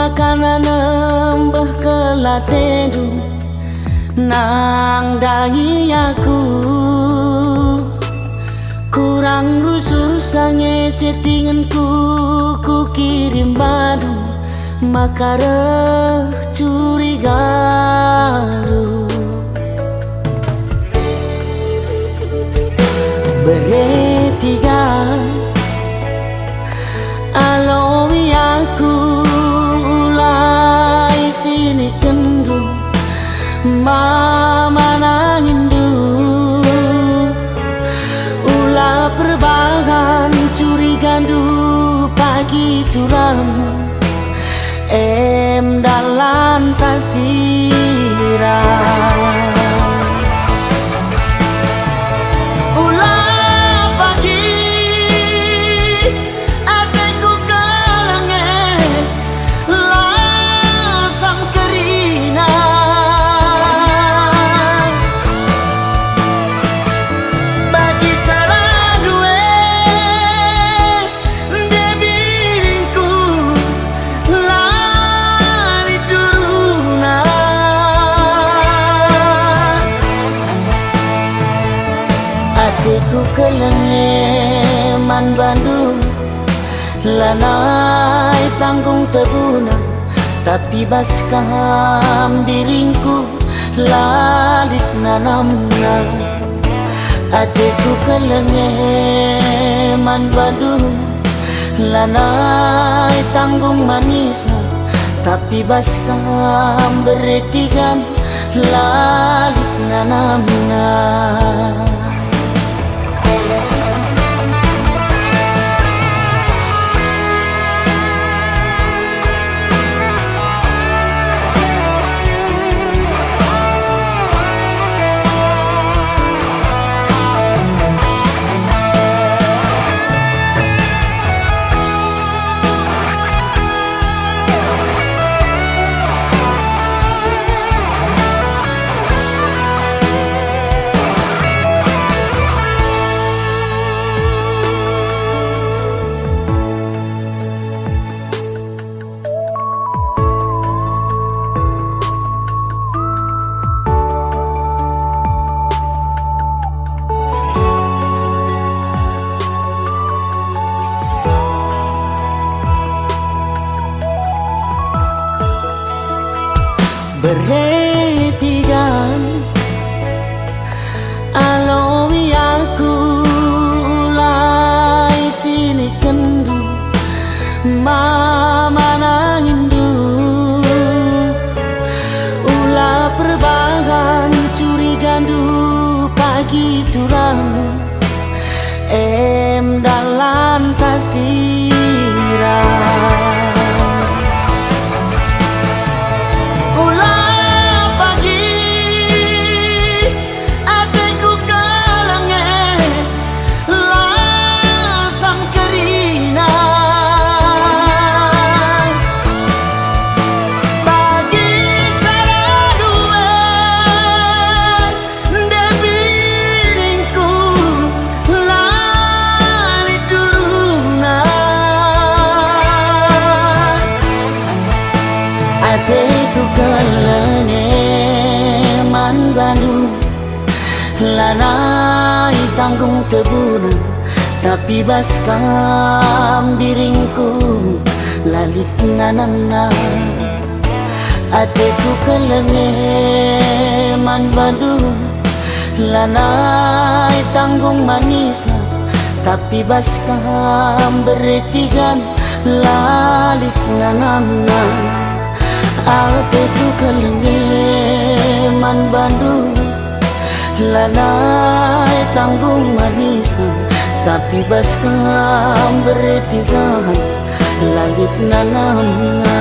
makanan nembah kelatedu nang dahi aku kurang rusur sange chattinganku ku kirim badu makara curiga beretiga alomi aku ulai sini kendu mama nangindu ulah perbahan curigandu pagi turamu dalan tasirah hatiku kelenge man Bandung lanai tanggung tebuna tapi baskam biringku lalit nanamna hatiku kelenge man Bandung lanai tanggung manisna tapi baskam beretigan lalit nanamna beretigan alomi aku ulai sini kendu mama nangindu ulah perbahan curigandu pagi turamu dalan tasirah hatiku kelenge man Bandung lanai tanggung tebuna tapi baskam biringku lalit nanamna hatiku kelenge man Bandung lanai tanggung manisna tapi baskam beretigan lalit nanamna hatiku kelenge man Bandung lanai tanggung manisna tapi baskam beretigan lalit nanamna